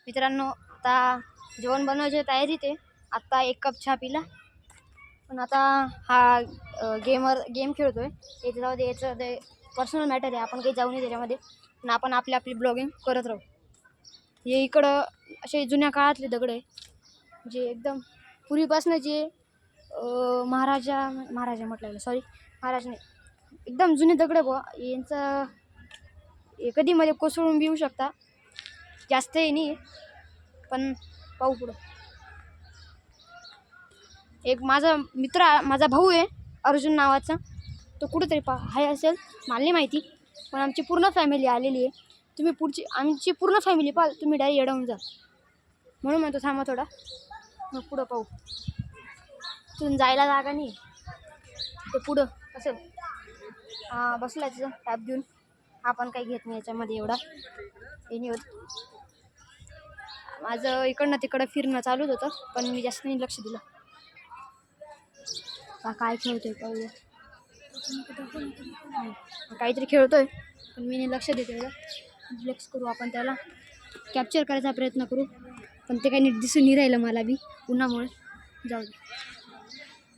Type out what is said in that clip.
मित्रांनो, आता जेवण बनवायची तयारीत आहे. आत्ता 1 कप चहा पिला. पण आता हा गेम खेळतोय. याचं जाऊ दे, याचं ते पर्सनल मॅटर आहे. आपण काही जाऊ नये त्याच्यामध्ये. पण आपण आपली ब्लॉगिंग करत राहू. हे इकडं असे जुन्या काळातले दगड आहे, जे एकदम पूर्वीपासून जे महाराजा म्हटलं, सॉरी महाराज नाही, एकदम जुने दगड बुवा. यांचं कधी मध्ये कोसळून बी येऊ शकता. जास्तही नाही, पण पाहू पुढं. एक माझा भाऊ आहे अर्जुन नावाचा, तो कुठेतरी हाय असेल, मला नाही माहिती. पण आमची पूर्ण फॅमिली आलेली आहे. तुम्ही आमची पूर्ण फॅमिली पाहाल, तुम्ही डायरेक्ट येडवून जा. म्हणून म्हणतो थांबा थोडा, मग पुढं पाहू. तिथून जायला जागा नाही, ते पुढं असेल. बसला तिथं टॅप घेऊन. आपण काही घेत नाही याच्यामध्ये एवढा, हे नाही होत. माझं इकडनं तिकडं फिरणं चालूच होतं, पण मी जास्त नाही लक्ष दिलं. काय खेळतोय पाहूया. काहीतरी खेळतोय, पण मी नाही लक्ष देतो एवढं. रिलॅक्स करू आपण, त्याला कॅप्चर करायचा प्रयत्न करू. पण ते काही नीट दिसून नाही राहिलं मला बी, उन्हामुळे. जाऊ दे.